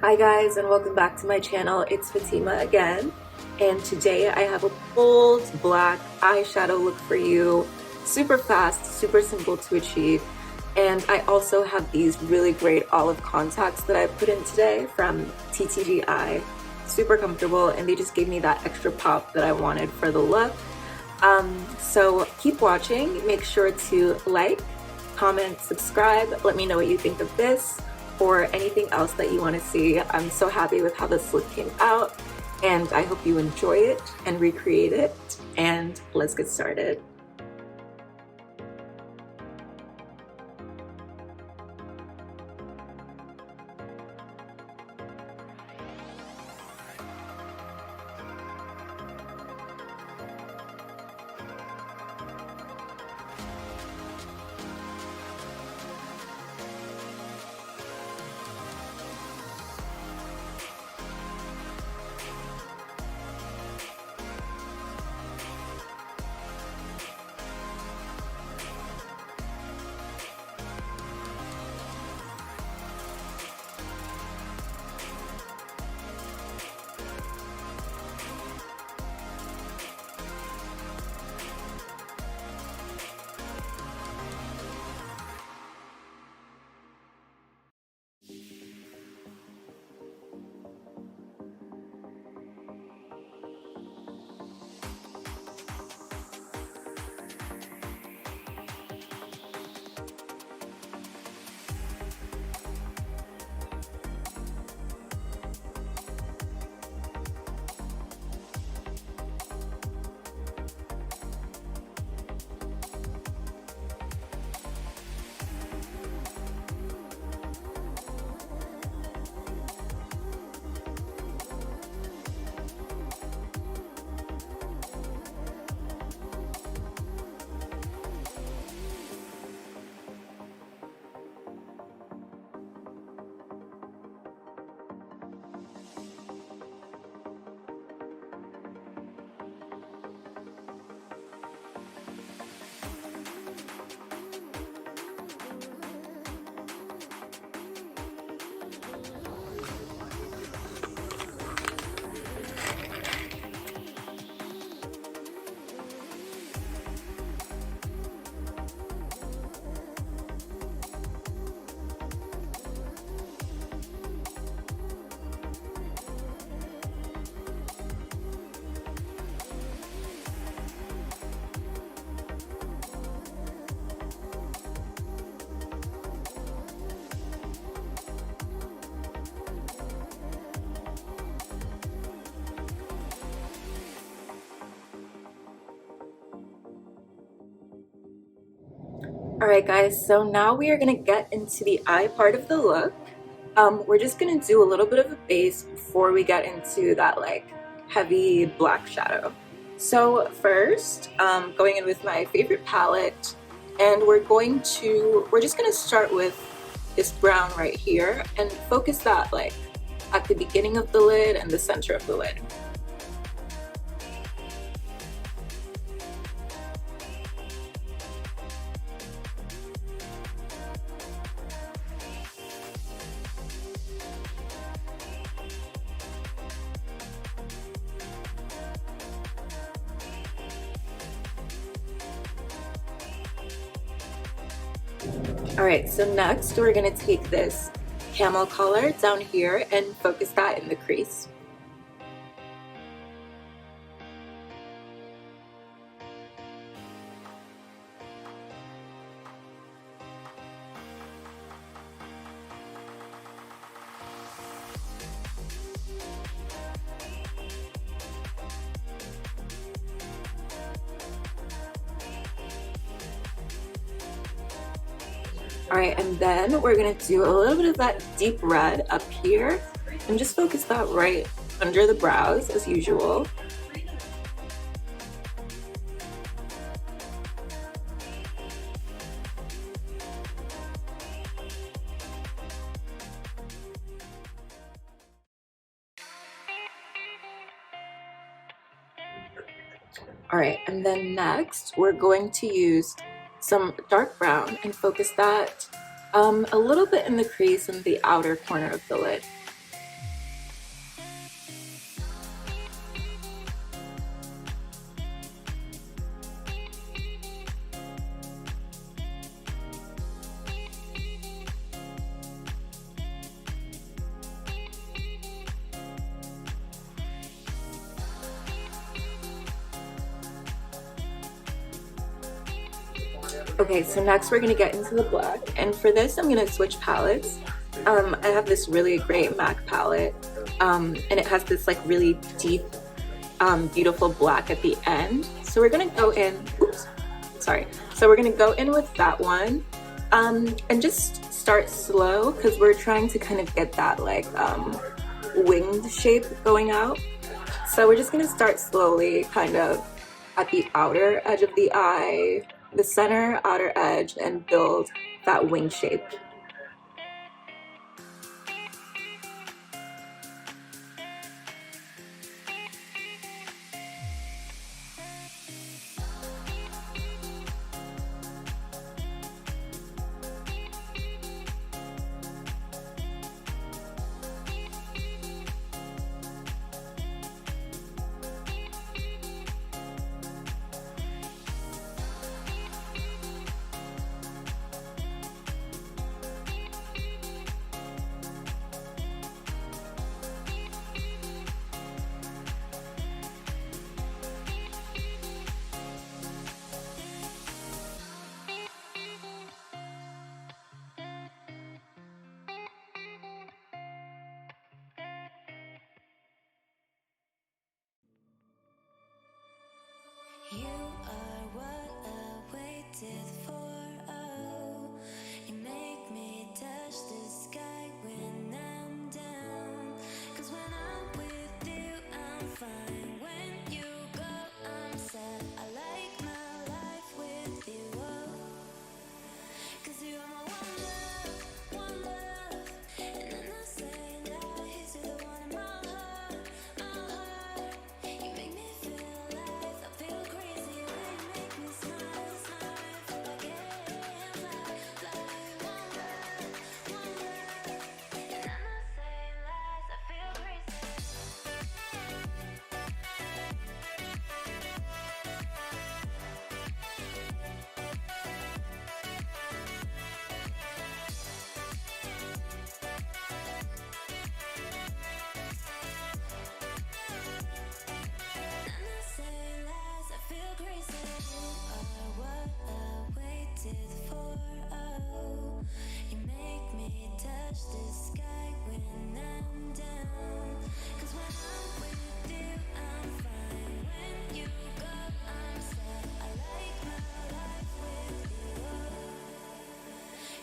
Hi guys, and welcome back to my channel. It's Fatima again, and today I have a bold black eyeshadow look for you. Super fast, super simple to achieve. And I also have these really great olive contacts that I put in today from TTD. Super comfortable, and they just gave me that extra pop that I wanted for the look. So keep watching. Make sure to like, comment, subscribe. Let me know what you think of this or anything else that you want to see. I'm so happy with how this look came out, and I hope you enjoy it and recreate it. And let's get started. Alright guys, so now we are going to get into the eye part of the look. We're just going to do a little bit of a base before we get into that like heavy black shadow. So first, going in with my favorite palette, and we're just going to start with this brown right here and focus that like at the beginning of the lid and the center of the lid. Alright, so next we're going to take this camel color down here and focus that in the crease. Alright, and then we're going to do a little bit of that deep red up here and just focus that right under the brows as usual. Alright, and then next we're going to use some dark brown and focus that a little bit in the crease in the outer corner of the lid. Okay, so next we're gonna get into the black, and for this I'm gonna switch palettes. I have this really great MAC palette, and it has this like really deep, beautiful black at the end. So we're gonna go in, oops, sorry. So we're gonna go in with that one, and just start slow because we're trying to kind of get that like winged shape going out. So we're just gonna start slowly, kind of at the outer edge of the eye, the center outer edge, and build that wing shape. You are what I waited for, oh. You make me touch the sky when I'm down. 'Cause when I'm with you, I'm fine. When you go, I'm sad. I like my life with you, oh. 'Cause you are my one love. And I'm not saying lies, you're the one in my heart, my heart. You make me feel alive, I feel crazy when you make me smile, smile. Feel like I can fly, fly. One love. And I'm not saying lies, I feel crazy. I'm not saying lies, I feel crazy. You are what I waited for, oh. You make me touch the sky when I'm down. 'Cause when I'm with you, I'm fine. When you go, I'm sad. I like my life with you, oh.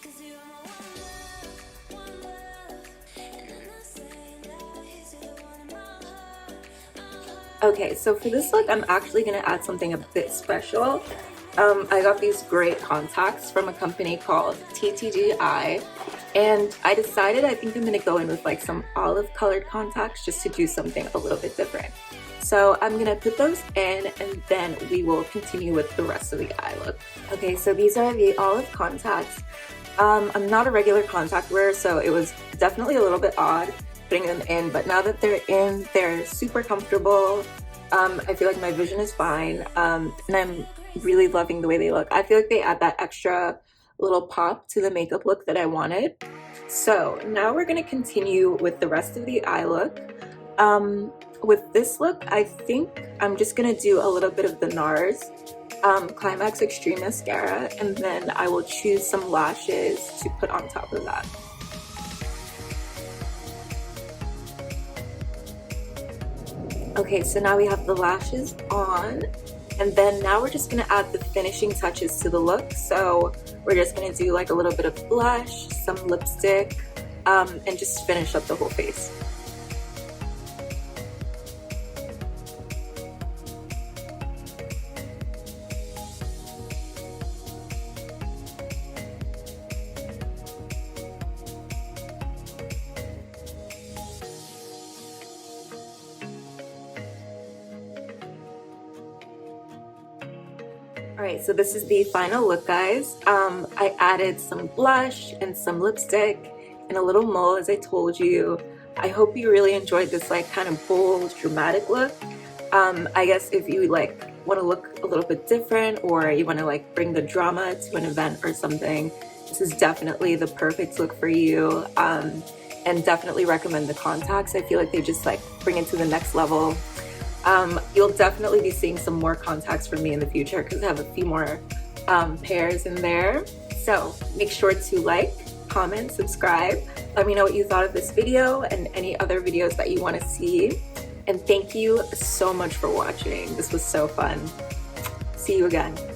'Cause you are my one love. And I'm not saying lies, you're the one in my heart, my heart. Okay, so for this look, I'm actually gonna add something a bit special. I got these great contacts from a company called TTD, and I decided I think I'm gonna go in with like some olive colored contacts just to do something a little bit different. So I'm gonna put those in, and then we will continue with the rest of the eye look. Okay, so these are the olive contacts. I'm not a regular contact wearer, so it was definitely a little bit odd putting them in, but now that they're in, they're super comfortable. I feel like my vision is fine, and I'm really loving the way they look. I feel like they add that extra little pop to the makeup look that I wanted. So now we're gonna continue with the rest of the eye look. With this look, I think I'm just gonna do a little bit of the NARS Climax Extreme Mascara, and then I will choose some lashes to put on top of that. Okay, so now we have the lashes on, and then now we're just gonna add the finishing touches to the look. So we're just gonna do like a little bit of blush, some lipstick, and just finish up the whole face. Alright, so this is the final look, guys. I added some blush and some lipstick and a little mole, as I told you. I hope you really enjoyed this like kind of bold, dramatic look. I guess if you like want to look a little bit different, or you want to like bring the drama to an event or something, this is definitely the perfect look for you. And definitely recommend the contacts. I feel like they just like bring it to the next level. You'll definitely be seeing some more contacts from me in the future because I have a few more pairs in there. So make sure to like, comment, subscribe. Let me know what you thought of this video and any other videos that you want to see. And thank you so much for watching. This was so fun. See you again.